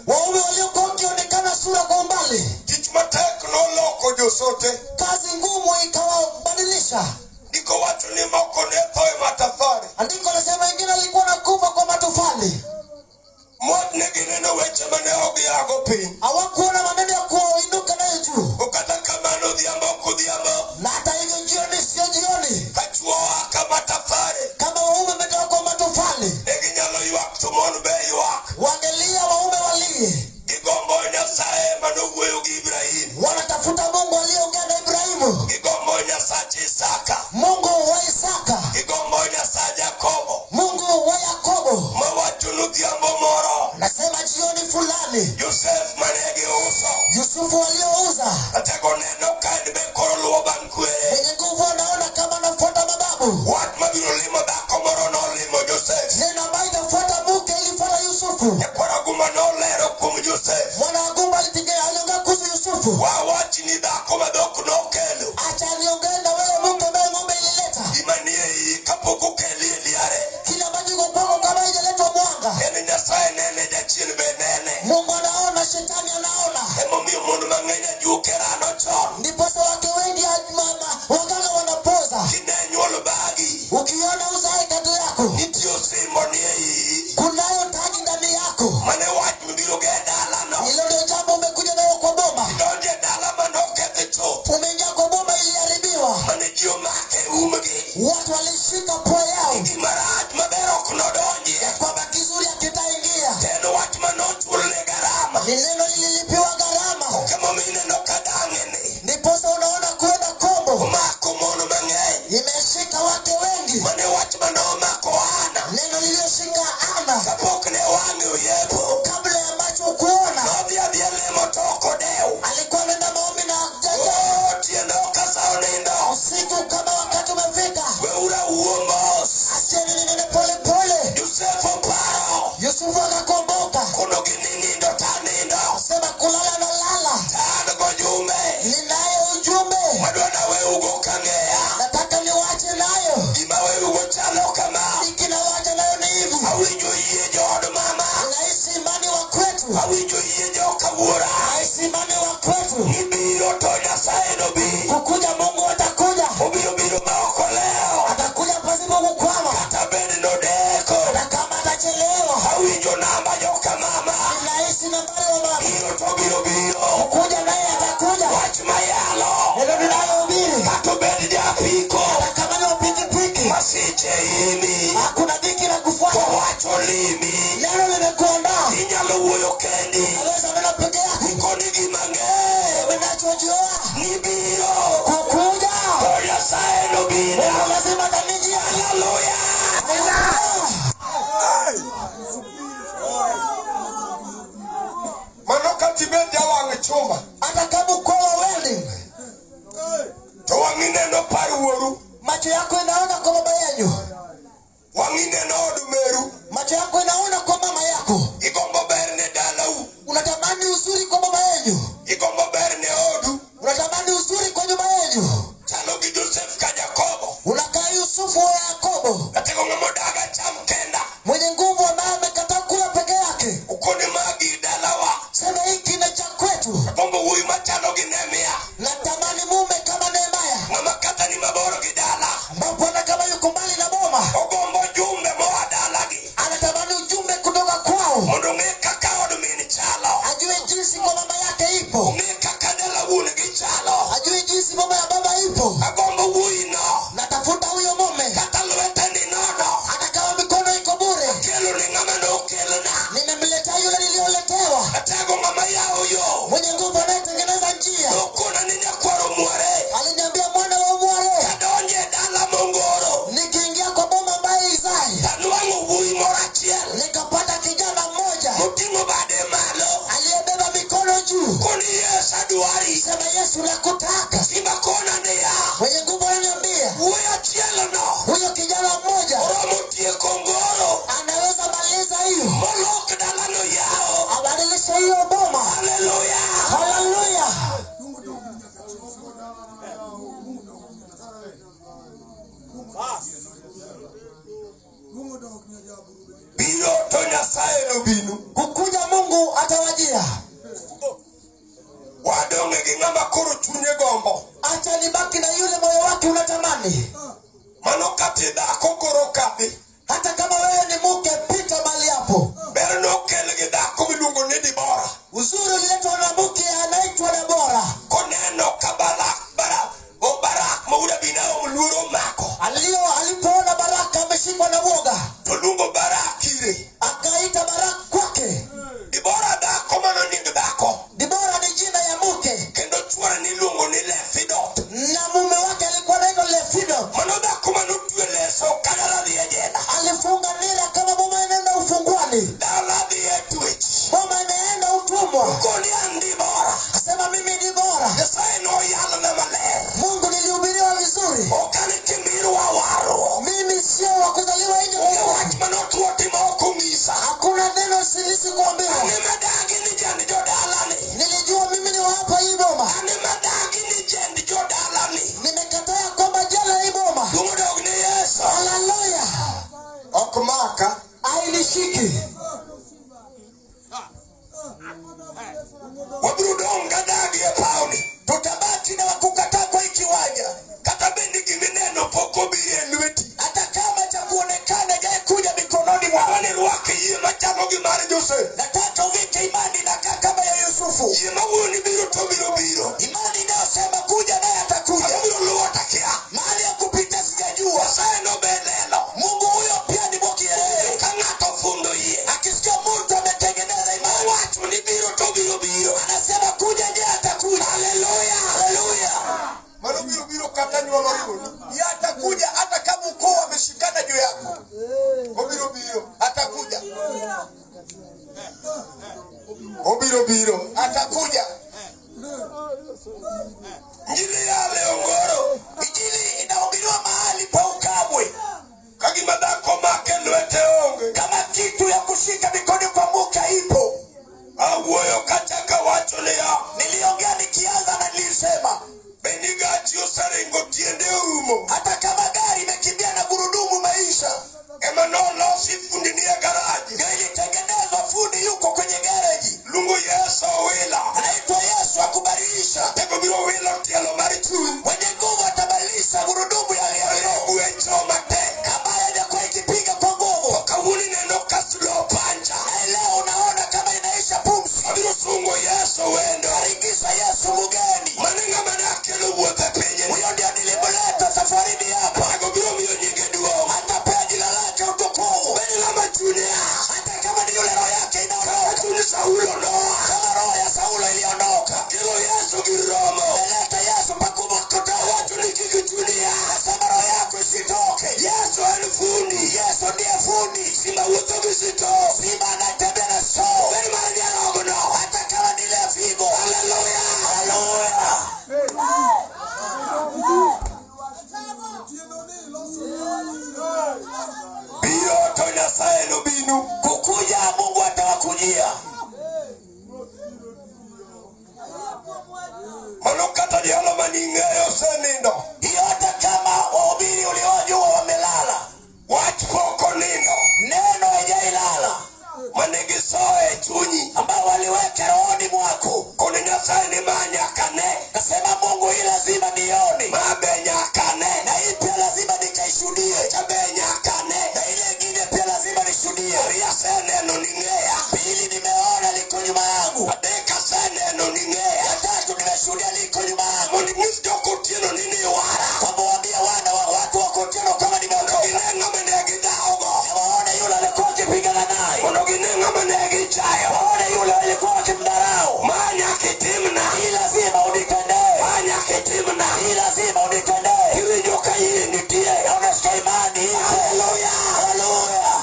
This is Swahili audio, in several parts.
waume waliokuwa wakionekana sura kwa umbali, kazi ngumu ikawabadilisha. Andiko nasema wengine alikuwa nakufa kwa matofali. Hawakuona maneno ya kuinuka nayo juu. Na hata hivyo jioni sio jioni, kama waume wametoka kwa matofali, wangelia waume walie. Wanatafuta Mungu aliyeongea na Ibrahimu, Mungu wa Isaka, Mungu wa Yakobo. Nasema jioni fulani Yusufu aliyouza mwenye nguvu anaona kama anafuata mababu. Neno ambayo itafuata mke ilifuata Yusufu. Mwana wa gumba aliongea kuhusu Yusufu. Acha niongee na wewe Mungu ambaye ng'ombe ilileta. Kila ambacho uko kwako kama haijaletwa mwanga. Mungu anaona, shetani anaona. Ndipo wake wengi waganga wanapoza. Ukiona uzae kando yako, kunayo taji ndani yako. Hilo ndio jambo umekuja nayo kwa boma. Umeingia kwa boma iliharibiwa. Watu walishika pua yao kwamba kizuri hakitaingia. Ni neno lililipiwa gharama. Ndiposa unaona kuenda kombo imeshika wake wengi. Neno lililoshika Ana kabla ya macho kuona. Alikuwa anaenda maombi na usiku kama wakati umefika. Acheni ninene pole pole. Yusufu akakomboka. Sema kulala na lala. Ninaye ujumbe. Nataka niwache nayo. Nikinawacha nayo ni hivi. Unahisi imani wa kwetu. Unahisi imani wa kwetu. Kukuja Mungu atakuja. Atakuja pasipo kukwama. Hata kama atachelewa. Unahisi nambari wa mama. Kukuja naye atakuja. Neno ninalohubiri. Hata kama ni wapikipiki. Hakuna dhiki na kufuata. Neno limekuandaa. Naweza neno peke yake. Umenachojua kukuja. Mungu lazima atanijia. Hata kama uko welding, macho yako inaona kwa baba yenu. Macho yako inaona kwa mama yako. Unatamani uzuri kwa baba yenu. Unatamani uzuri kwa nyumba yenu. Unakaa Yusufu wa Yakobo, mwenye nguvu ambaye amekataa kula peke yake. Sema hiki na cha kwetu. Natamani mume kama Nehemia, ambapo ana kama yuko mbali na boma. Anatamani ujumbe kutoka kwao. Ajue jinsi kwa mama yake ipo. Ajue jinsi mama ya baba ipo. Natafuta huyo mume. Hata kama mikono iko bure. Nimemletea yule nilioletewa. Mwenye nguvu anayetengeneza njia. alitumwa. Asema mimi ni bora. Mungu nilihubiriwa vizuri. Mimi sio wa kuzaliwa nje. Hakuna neno silisi kuambiwa. Nilijua mimi ni hapa hii boma. Nimekataa kwamba jana hii boma. Haleluya. Okumaka ailishiki. Wabudonga dagi ya pauni. Tutabaki na wakukataa kwa ikiwanja. Katabendi kimineno poko biye nweti. Hata kama cha kuonekana jaye kuja mikononi mwa wale ruwake yie machano gimari Jose. Nataka uvike imani na kama ya Yusufu. Yie mawuni biro to biro. Imani inayosema kuja naye atakuja. Biro luwa takia. Mahali ya kupita sijajua. Saeno belelo. Mungu huyo pia ni mwoki yeye. Kangato fundo yie. Akisikia mtu ametengeneza imani. Watu ni biro to biro. Anasema kuja naye atakuja. Haleluya. Haleluya. Mano biro katanywa mariko. Ya atakuja hata kama ukoo ameshikana juu yako. Biro atakuja. Biro atakuja. Injili ya Leongoro. Injili inahubiriwa mahali pa ukabwe. Kagima dako make nwete onge. Kama kitu ya kushika mikono kwa muka ipo. Awoyo kataka watu lea. Niliongea nikianza na nilisema. Benigachi usarengo tiende umo. Hata kama gari imekimbia na gurudumu maisha. Emanolo sifundi niya garaji. Gari tengenezwa fundi yuko kwenye garaji. Lungu Yesu wila. Anaitwa Yesu akubadilisha. Ego biro wila mtialo maritu. Mwenye nguvu atabadilisha gurudumu ya leo. Uwecho mate. Kabaya jakuwa ikipiga kwa nguvu. Wakawuni neno kasulo pancha. Na leo unaona kama inaisha pumsi. Abiro sungo Yesu wendo. Aringisha Yesu mugeni. Manenga manake lubu pepenye. Uyo ndio nilibuleta safarini hapa. Ego biro miyo nyinge duo. Atapea jila lake utukufu. Beni lama junia. Hata kama ni yule roho yake inaondoka. Tuni Saulo noa. Kama roho ya Saulo iliondoka. Kilo Yesu giromo. Beleta Yesu pakumakota. Watu ni kiki junia. Nasema roho yako isitoke. Yesu alifundi. Yesu ndiye fundi. Simba uto visito. Simba anatembea na soo. Beni marani ya rogo no. Hata kama nile figo. Haleluya. Haleluya. Biyo tonya saeno binu. Kukuja Mungu atawakujia. Manukata dialo maningeyo senindo. Hiyo hata kama wahubiri uliojua wamelala. Watu poko nino. Neno hajailala. Manigisoe chunyi. Ambao waliweka rohoni mwako. Kuninya saini manyakane. Nasema Mungu hii lazima nione. Mabenyakane. Na hii pia lazima nikaishuhudie. Chabenyakane. Na ile ingine pia lazima nishuhudie. Ria seneno ningea. Pili nimeona liko nyuma yangu. Adeka seneno ningea. Ya tatu nimeshuhudia liko nyuma yangu. Monimisjo kutieno nini wara. Kwa mwambia watu wa kutieno kama nimeondoka. Ginenga menegi daogo. Waone yule alikuwa akipigana naye. Monoginenga menegi chayo. Waone yule alikuwa akimdarau. Manya kitimna. Hii lazima unikandee. Manya kitimna. Hii lazima unikandee. Hili joka hii nitie. Unasikia imani. Haleluya. Haleluya.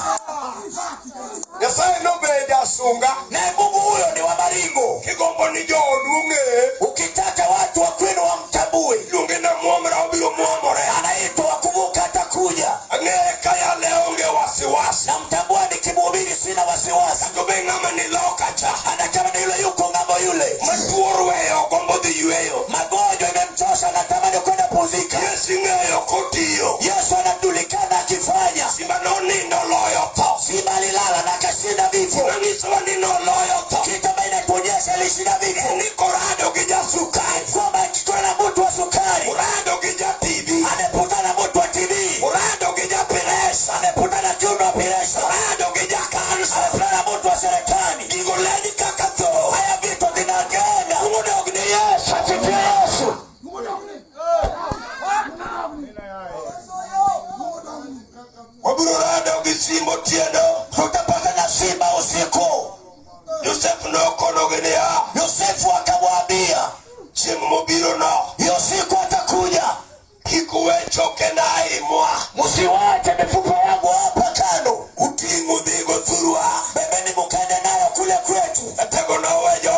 Nyasaye no bede asunga. Na Mungu huyo ni wa maringo. Kigombo ni jodunge. Ukitaka watu wa kwenu wamtambue. Lunge na muomra obiro muomore. Anaitwa kuvuka atakuja. Angeka ya leonge wasiwasi. Na mtambua nikimhubiri sina wasiwasi. Ngoma ni lokacha. Anakama ni yule yuko ngamo yule. Matuorweyo gombo di yueyo. Magonjwa imemchosha na tamani kwenda pumzika. Yesu ngeyo kotiyo. Yesu anajulikana akifanya. Simba noni ndo loyo to. Simba lilala na kashinda vifo. Nangiswa nino loyo to. Kitaba inatuonyesha alishinda vifo. Niko rado kija sukari. Kwamba kikona na mtu wa sukari. Urado kija TB. Ameputa na mtu wa TB. Urado kija presha. Ameputa na kiuno wa presha. Urado kija kansa. Ameputa na mtu wa serekani. Ingoleni kakato. Haya vitu vinagenda. Mungu ni Yesu. Atifi Yesu. Wabururada ugisimbo tiendo. Tutapata na simba usiku. Yosefu no konogenea. Yosefu akamwambia. Chimu mubiro no. Yosefu atakuja. Kikuwecho kenai mwa. Musiwache mifupa yangu hapa kando. Utingu dhigo thurua. Bebe ni mukende nayo kule kwetu. Atego no wejo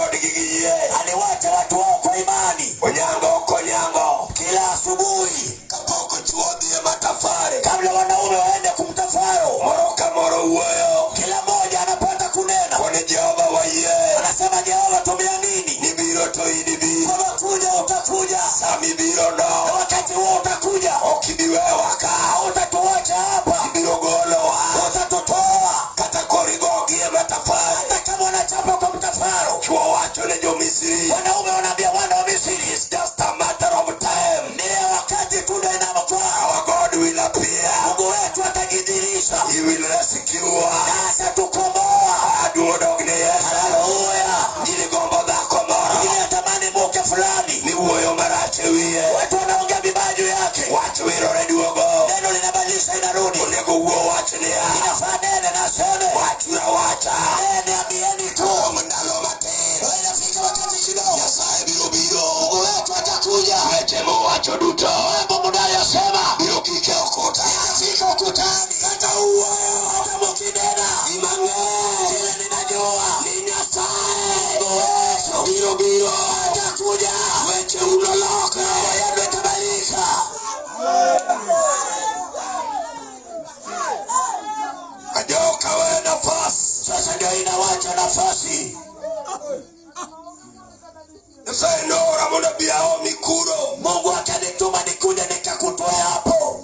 duogo. Neno linabadilisha inarudi. Unego uo wachnia. Inafaa nene na seme. Wachura wacha. Nene ambieni tu. Mndalo mateo. Inafika wakati kidogo. Nyasaye biro biro. Mungu wetu atakuja. Wetemo wacho duto. Mambo mudaya sema. Biro kike okuta. Inafika ukutani. Kata uwayo. Hata mukidena. Imange. Kile ninajua. Ni Nyasaye. Mungu wetu. Biro biro. Atakuja. Wete uloloka. Wayadwe tabalika. Ajoka we nafasi. Sasa ndio inawacha nafasi. Nyasaye nora munabiao mikuro. Mungu akanituma nikuja nikakutoa hapo.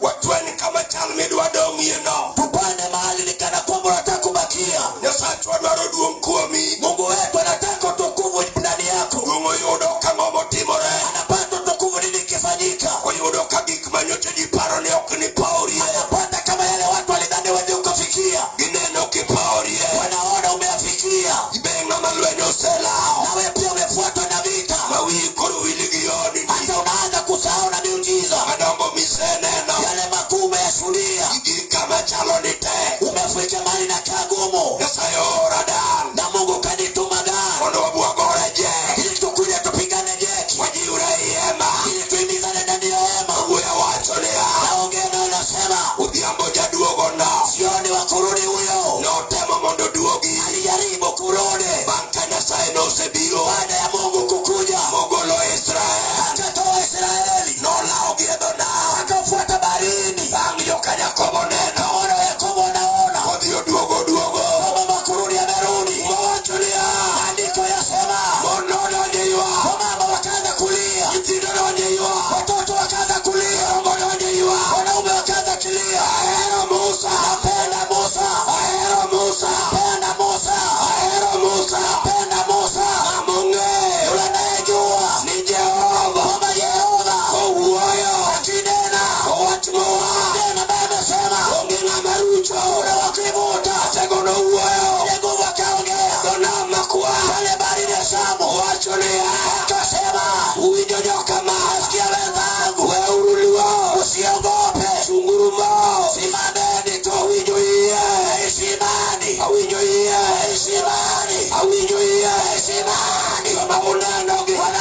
Watueni kama chalmid wadomu yeno. Tupane mahali nikana kwamba natakubakia. Nyasaye tuwadwaro duong kuomi. Mungu wetu anataka utukufu ndani yako. Dungo yudo kama motimore. Anapata utukufu nini kifanyika. Kwa yudo kagikma nyote jiparo ni okini paurie. Anapata kama yale watu walidhani wende ukafikia. Gineno kipaurie. Wanaona umeafikia. Ibenga malwenye uselao. Nawe pia umefuatwa na vita. Mawikuru iligioni. Hata unaanza kusahau na miujiza. Madongo miseneno. Yale makume ya shulia. Kama chalonite. Umefika mali na kagumo. Nyasayo radan. Na Mungu kanituma gani. Mono wabuwa goreje. Ili tukuja tupigane jeki. Wajiure iema. Ili tuimizane ndani ya ema. Mungu ya wacholea. Na ongeno nasema. Udhiambo jaduogo na. Sioni wa kurudi huyo. No tema mondo duogi. Alijaribu kurudi. Banka Nyasaye no sebiro. Baada ya Mungu kukuja. Mogolo Israeli. Akatoa Israeli. No lao giedo na. Akafuata barini. Bangi yoka Yakobo neno. Ono Yakobo naona. Kodhiyo duogo duogo. Mama makurudi amerudi. Mwawachulia. Andiko yasema. Monono njeiwa. Mama wakaanza kulia. Yitino njeiwa. Watoto wakaanza kulia. Mono njeiwa. Wanaume wakaanza kulia. Ahero Musa. Napenda Musa. Ahero Musa. Napenda Musa. Ahero Musa. Napenda Musa. Amunge. Yule anayejua. Ni Jehova. Mama Jehova. Uwayo. Akinena. Watimoa. Nena baba sema. Ongena marucho. Una wakivuta. Tegono uwayo. Yeguva kaongea. Dona makua. Pale bari ya Shamu. Wacholea. Akasema. Uinjonyoka maasikia wenzangu. We uruliwa. Usiogope. Sunguruma. Simameni to uinjoie. Heshimani. Uinjoie. Heshimani. Uinjoie. Heshimani. Kama unanoge. Wana.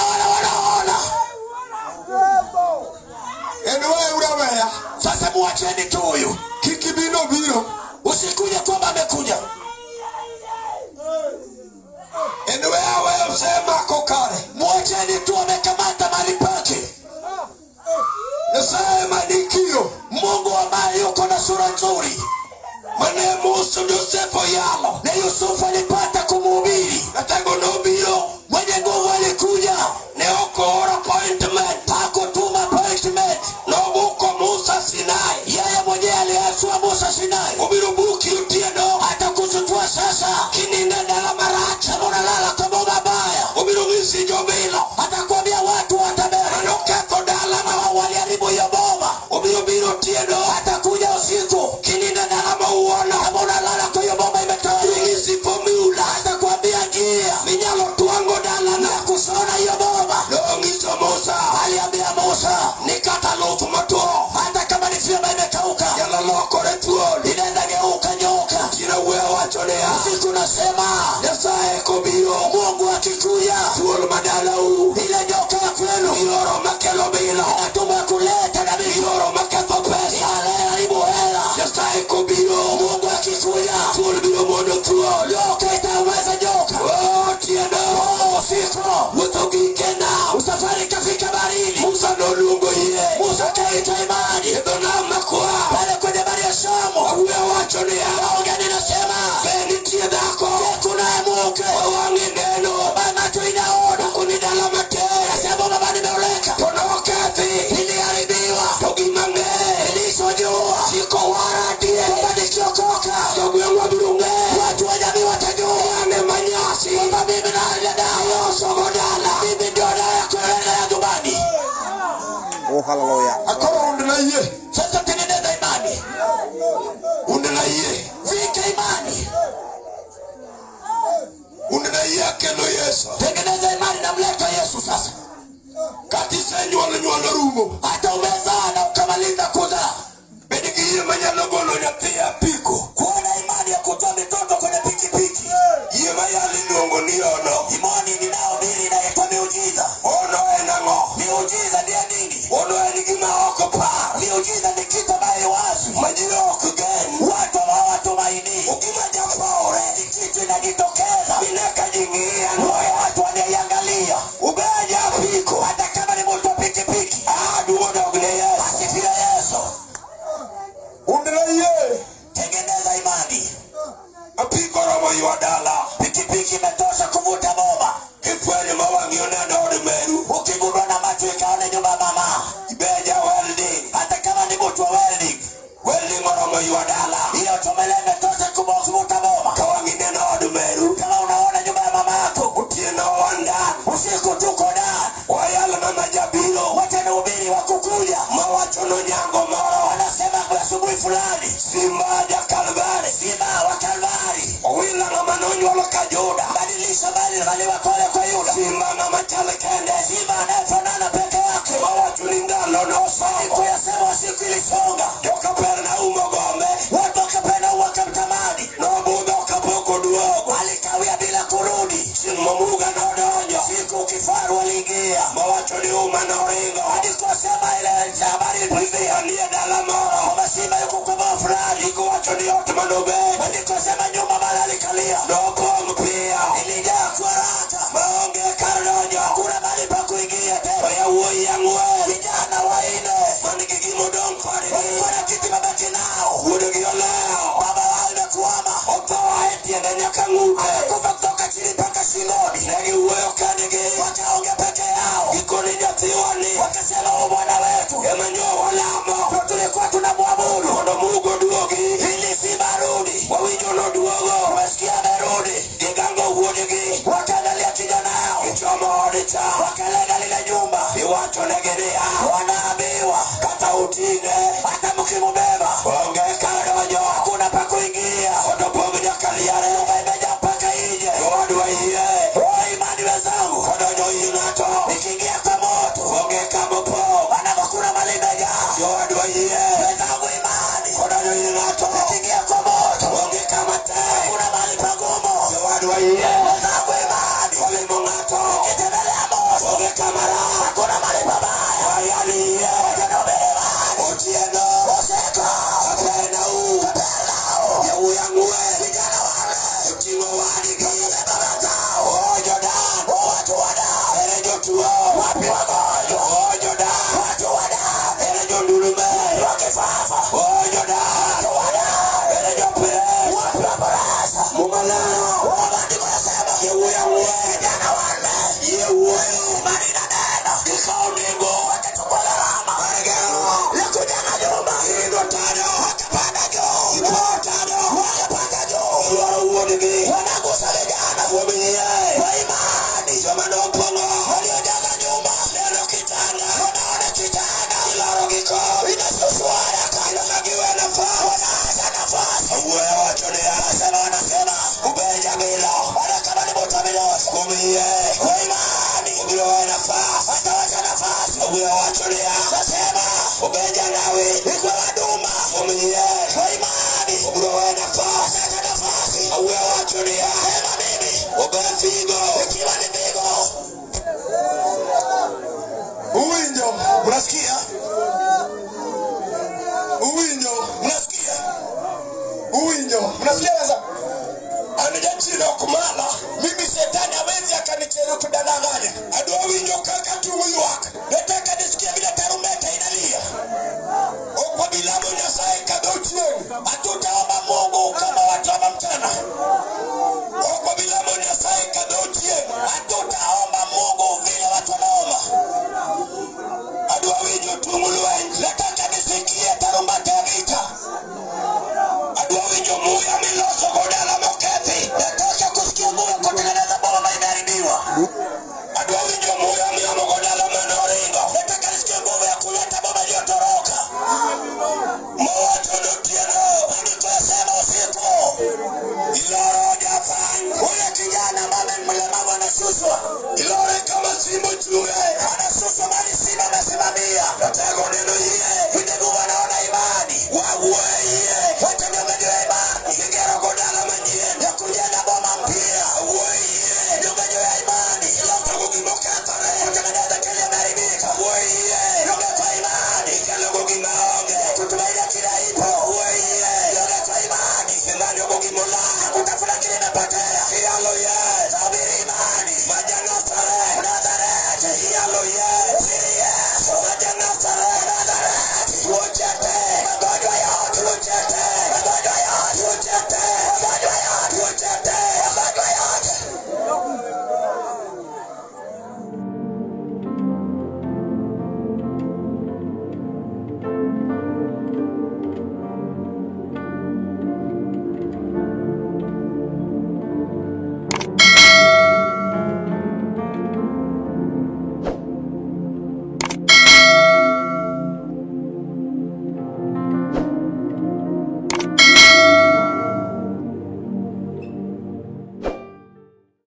Enuwe urawea. Sasa muacheni tu huyu. Kikibino biro. Usikuja kwamba amekuja. Enuwe awe usema kokare. Muacheni tu amekamata mali pake. Nyasaye manikio. Mungu ambaye yuko na sura nzuri. Mane Musa Yosefu yalo. Na Yusufu alipata kumuhubiri. Natango no biro. Mwenye nguvu alikuja. Neokora appointment. Hakutuma appointment. Nobuko Musa Sinai. Yeye mwenye aliasua Musa Sinai. Ubirubuki utieno. Hata kusutua sasa. Kinina dala maracha. Unalala kwa mabaya. Ubirugisi jobilo. Hata kuambia watu watabera. Manokeko dala na waliharibu ya boma. Ubirubiro tieno. Hata kuja usiku. Kinina dala mauona. Kama unalala kwa ya boma imetoa. Ingisi formula. Hata kuambia njia. Minyalo tuango dala na kusona ya boma. Longiso Musa. Aliambia Musa. Nikata lofu matuo. Hata kama nifima imekauka. Yala loko retuo. Inenda geuka nyoka. Jina uwe wacholea. Siku nasema. Nyasaye kubiro. Mungu akikuya. Tuolo madala u. Ile nyoka ya kwenu. Iloro makelo bila. Natuma kuleta na bila. Iloro maketo pesa. Alea ibu hela. Nyasaye kubiro. Mungu akikuya. Tuolo bilo modo tuo. Nyoka itaweza nyoka. Tienda. Siko. Utogikena. Usafari kafika barini. Musa nolungo ye. Musa kaita imani. Edona makua. Pale kwenye bari ya Shamu. Uwe wacholea. Waongeni nasema. Beni tiedako. Kuna emuke. Wawangi neno. Bamato inaona. Kunidala mate. Nasema mabani meuleka. Tonokethi. Ili haribiwa. Togi mange. Eliso jua. Siko waradie. Mbani kiokoka. Togu yangu abirunge. Watu wajami watajua. Yane manyasi. Mba mimi na alada. Yosomodala. Mimi ndio na ya kwelena ya dubani. Oh, hallelujah. Akoro undela iye. Sasa tengeneza imani. Undela iye. Vika imani. Undela iye akelo Yesu. Tengeneza imani na mleta Yesu sasa. Kati senyu wala nyuala rumo. Hata umezana ukama malinda kuzaa. Bedigi manyalo golo nyathi apiko. Kuona imani ya kutoa mitoto kwenye pikipiki. Iye mayali ndongo ni ono. Imani ninaohubiri inaitwa miujiza. Ono enango. Miujiza ndiye nini? Ono enigima oko pa. Miujiza ni kitu ambayo wazi. Majira okugeni. Watu hawatumaini. Ukima jambaore. Ni kitu inajitokeza. Mineka jingia. Moyo watu wanaiangalia. Ubeja apiko. Hata kama ni mtu pikipiki. Duoda ugneye. Asifiwe Yesu. Umdelaye. Tengeneza imani. Apiko romo yuadala. Pikipiki imetosha kuvuta bomba. Kifweni mawangi unenda Meru. Ukigundwa na macho ikaone nyumba mama. Ibeja welding. Hata kama ni mtu wa welding. Welding romo yuadala. Hiyo tumele imetosha kuvuta bomba. Kawangi nenda Meru. Kama unaona nyumba ya mama yako. Utie na wanda. Usiku tuko ndani. Wayala na majabilo. Wote ni ubiri wa kukuja. Mawacho no nyango mara. Wanasema kwa asubuhi fulani. Simba ya Kalvari. Simba wa Kalvari. Wila na manonyo la Kajuda. Badilisha bali wakole kwa Yuda. Simba na machale kende. Simba anayefanana peke yake. Mawacho ni ngalo na osama. Kuyasema siku ilisonga. Joka perna umogome. Watu wakapenda wakamtamani. Nobuga wakapoko duogo. Alikawia bila kurudi. Simumuga na odonyo. Siku kifaru walingia. Mawacho ni uma na oringo. Hadi kwa sema ile habari pwede aliye dalamoro. Masima yuko kwa mafrani. Iko wacho ni yote manobe. Hadi kwa sema nyuma malali kalia. Dopo mpia. Ilijaa kwa rata. Maonge karonyo. Kuna mali pa kuingia teba ya uoi ya nguwe. Kijana waine. Manikikimo dongfari. Wana kiti mabati nao. Udogio leo. Baba walde kuama. Otoa eti ya nyaka ngute. Kufa kutoka chini paka shingoni. Negi uweo kanege. Wakaonge peke yao. Iko ni jatiwani. Wakasema ubwana wetu. Emanyo walamo. Tulikuwa tunamuabudu. Kondo mugo duogi. Hili si barudi. Wawijo no duogo. Wesikia merudi. Gigango uodigi. Wakadalia kijana yao. Kichomo odicha. Wakalega lile nyumba. Iwacho negerea. Wanaambiwa. Kata utine. Hata mkimubeba. Onge karonyo. Hakuna pa kuingia. Kondo pogi jakaliare. Imeja mpaka ije. Yodwa iye. Imani wezangu. Kondo inato. Nikingia kwa moto. Onge kamopo. Wanavakuna malimeja. Yodwa iye. Wezangu imani. Kodo inato. Nikingia kwa moto. Onge kamate. Kuna mali pagumo. Yodwa iye. Wezangu imani. Wale mungato. Kitembelea moto. Onge kamara. Kuna mali babaya. Wayali iye. Wajanobele mani. Utieno. Oseka. Kapena u. Kapena u. Ya uyanguwe. Vijana wale. Utiwa wadi. Kile babatao. Ojo dan. Watu wada. Erejo tuo. Wapi wagojo. Ojo dan. Watu wada. Erejo ndurume. Wakifafa. Ojo dan. Watu wada. Erejo pere. Wapi wabarasa. Mumalano. Wabandi kwa sema. Ye uyanguwe. Vijana wale. Ye uwe. Marina nena. Kikao ningo. Waketukula rama. Waregero. Lakujana jomba. Indo tado. Wakapanda jo. Indo tado. Wakapanda jo. Uwara uodigi. Wanagusa vijana. Wabinye. Wa imani. Jomano pongo. Waliojaga nyumba. Neno kitanda. Wanaone kitanda. Ilaro giko. Inasusuara. Inakagiwe nafasi. Wanaasa nafasi. Uwe wachone ya. Wanasema. Ubeja milo. Wanakama ni motamilos. Kumiye. Wa imani. Ubiwe nafasi. Watawacha nafasi. Uwe wachone ya. Nasema. Ubeja nawe. Ikwe waduma. Kumiye. Wa imani. Ubiwe nafasi. Watawacha nafasi. Uwe wachone ya. Sema mimi. Ube figo. Ikiwa ni figo. Uwinjo. Unasikia? Uwinjo. Unasikia? Uwinjo. Unasikia weza? Anijachino kumala.